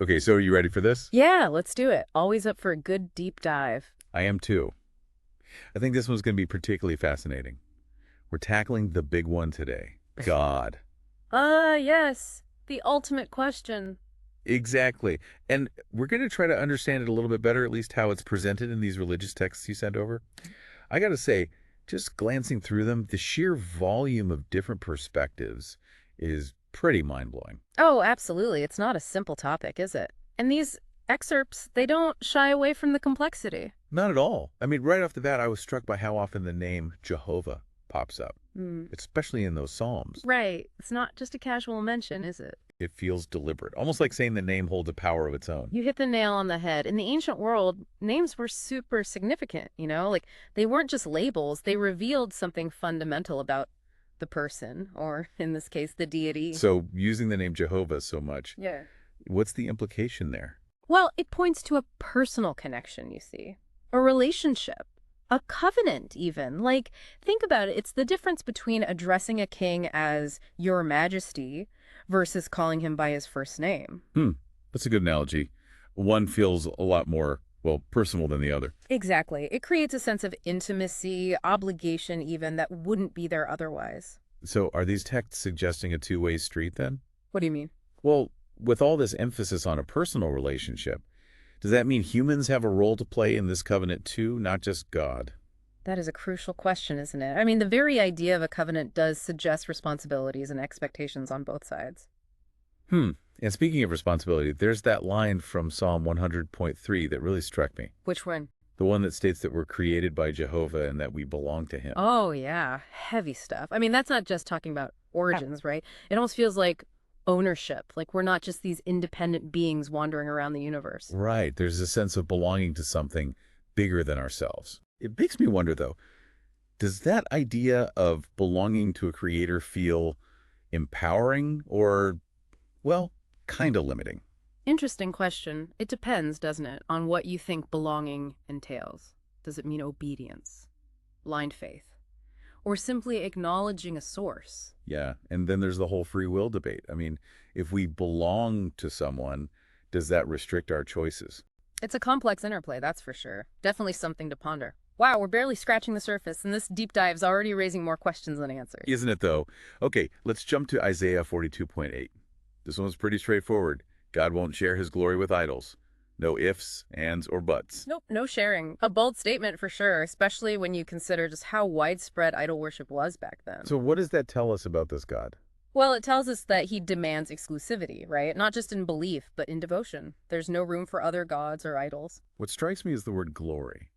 Okay, so are you ready for this? Yeah, let's do it. Always up for a good deep dive. I am too. I think this one's going to be particularly fascinating. We're tackling the big one today. God. Yes. The ultimate question. Exactly. And we're going to try to understand it a little bit better, at least how it's presented in these religious texts you sent over. I got to say, just glancing through them, the sheer volume of different perspectives is pretty mind-blowing. Oh, absolutely. It's not a simple topic, is it? And these excerpts, they don't shy away from the complexity. Not at all. I mean, right off the bat, I was struck by how often the name Jehovah pops up, Hmm. especially in those Psalms. Right. It's not just a casual mention, is it? It feels deliberate, almost like saying the name holds a power of its own. You hit the nail on the head. In the ancient world, names were super significant, Like, they weren't just labels, they revealed something fundamental about the person, or in this case, the deity. So, using the name Jehovah so much, Yeah. what's the implication there? Well, it points to a personal connection, you see, a relationship, a covenant, even. Like, think about it. It's the difference between addressing a king as Your Majesty versus calling him by his first name. Hmm, that's a good analogy. One feels a lot more, well, personal than the other. Exactly. It creates a sense of intimacy, obligation, even, that wouldn't be there otherwise. So, are these texts suggesting a two-way street then? What do you mean? Well, with all this emphasis on a personal relationship, does that mean humans have a role to play in this covenant too, not just God? That is a crucial question, isn't it? I mean, the very idea of a covenant does suggest responsibilities and expectations on both sides. Hmm. And speaking of responsibility, there's that line from Psalm 100.3 that really struck me. Which one? The one that states that we're created by Jehovah and that we belong to him. Oh, yeah. Heavy stuff. I mean, that's not just talking about origins, right? It almost feels like ownership. Like we're not just these independent beings wandering around the universe. Right. There's a sense of belonging to something bigger than ourselves. It makes me wonder, though, does that idea of belonging to a creator feel empowering or, well, kind of limiting? Interesting question. It depends, doesn't it, on what you think belonging entails. Does it mean obedience, blind faith, or simply acknowledging a source? Yeah. And then there's the whole free will debate. I mean, if we belong to someone, does that restrict our choices? It's a complex interplay, that's for sure. Definitely something to ponder. Wow, we're barely scratching the surface, and this deep dive's already raising more questions than answers. Isn't it, though? Okay, let's jump to Isaiah 42.8. This one's pretty straightforward. God won't share his glory with idols. No ifs, ands, or buts. Nope, no sharing. A bold statement for sure, especially when you consider just how widespread idol worship was back then. So what does that tell us about this God? Well, it tells us that he demands exclusivity, right? Not just in belief, but in devotion. There's no room for other gods or idols. What strikes me is the word glory.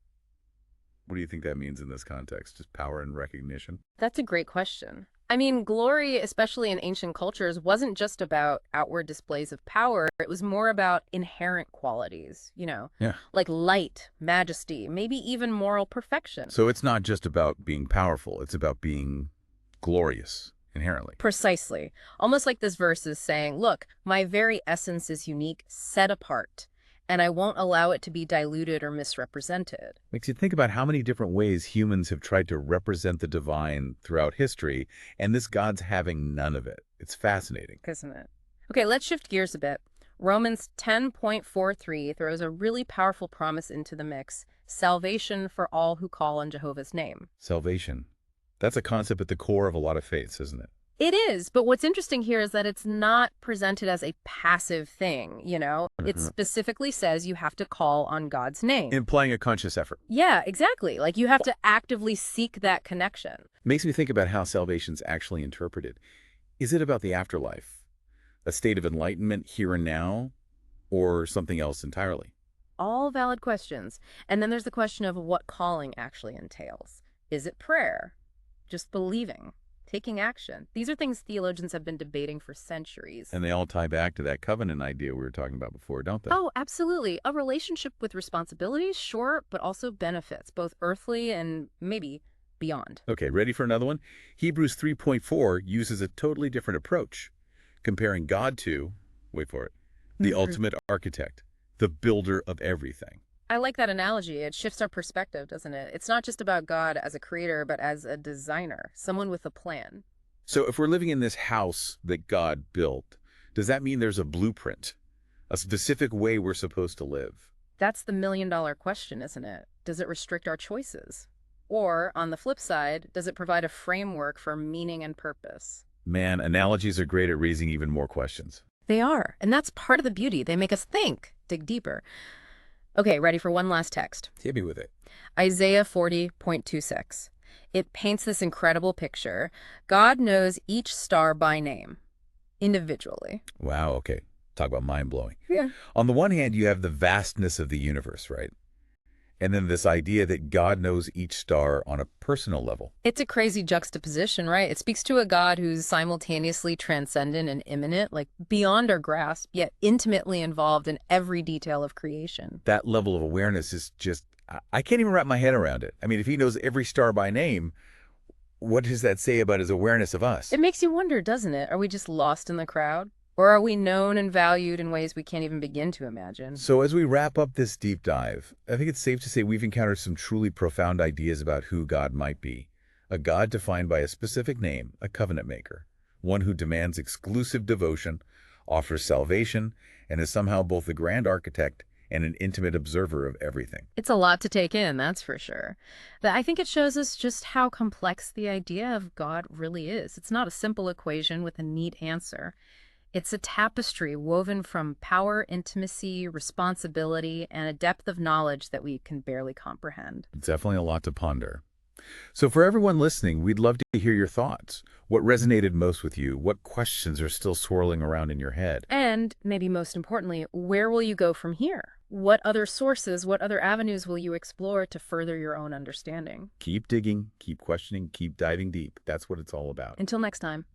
What do you think that means in this context? Just power and recognition? That's a great question. I mean, glory, especially in ancient cultures, wasn't just about outward displays of power. It was more about inherent qualities, Yeah. like light, majesty, maybe even moral perfection. So it's not just about being powerful. It's about being glorious, inherently. Precisely. Almost like this verse is saying, look, my very essence is unique, set apart, and I won't allow it to be diluted or misrepresented. Makes you think about how many different ways humans have tried to represent the divine throughout history, and this God's having none of it. It's fascinating. Isn't it? Okay, let's shift gears a bit. Romans 10.43 throws a really powerful promise into the mix: salvation for all who call on Jehovah's name. Salvation. That's a concept at the core of a lot of faiths, isn't it? It is, but what's interesting here is that it's not presented as a passive thing. It Mhm. specifically says you have to call on God's name. Implying a conscious effort. Yeah, exactly. Like you have to actively seek that connection. Makes me think about how salvation's actually interpreted. Is it about the afterlife, a state of enlightenment here and now, or something else entirely? All valid questions. And then there's the question of what calling actually entails. Is it prayer? Just believing? Taking action? These are things theologians have been debating for centuries. And they all tie back to that covenant idea we were talking about before, don't they? Oh, absolutely. A relationship with responsibilities, sure, but also benefits, both earthly and maybe beyond. Okay, ready for another one? Hebrews 3.4 uses a totally different approach, comparing God to, wait for it, the ultimate architect, the builder of everything. I like that analogy. It shifts our perspective, doesn't it? It's not just about God as a creator, but as a designer, someone with a plan. So if we're living in this house that God built, does that mean there's a blueprint, a specific way we're supposed to live. That's the million-dollar question, isn't it? Does it restrict our choices? Or, on the flip side, does it provide a framework for meaning and purpose? Man, analogies are great at raising even more questions. They are, and that's part of the beauty. They make us think, dig deeper. Okay, ready for one last text. Hit me with it. Isaiah 40.26. It paints this incredible picture. God knows each star by name, individually. Wow, okay. Talk about mind-blowing. Yeah. On the one hand, you have the vastness of the universe, right? And then this idea that God knows each star on a personal level. It's a crazy juxtaposition, right? It speaks to a God who's simultaneously transcendent and immanent, like beyond our grasp, yet intimately involved in every detail of creation. That level of awareness is just, I can't even wrap my head around it. I mean, if he knows every star by name, what does that say about his awareness of us? It makes you wonder, doesn't it? Are we just lost in the crowd? Or are we known and valued in ways we can't even begin to imagine? So as we wrap up this deep dive, I think it's safe to say we've encountered some truly profound ideas about who God might be. A God defined by a specific name, a covenant maker, one who demands exclusive devotion, offers salvation, and is somehow both the grand architect and an intimate observer of everything. It's a lot to take in, that's for sure. But I think it shows us just how complex the idea of God really is. It's not a simple equation with a neat answer. It's a tapestry woven from power, intimacy, responsibility, and a depth of knowledge that we can barely comprehend. It's definitely a lot to ponder. So for everyone listening, we'd love to hear your thoughts. What resonated most with you? What questions are still swirling around in your head? And maybe most importantly, where will you go from here? What other sources, what other avenues will you explore to further your own understanding? Keep digging, keep questioning, keep diving deep. That's what it's all about. Until next time.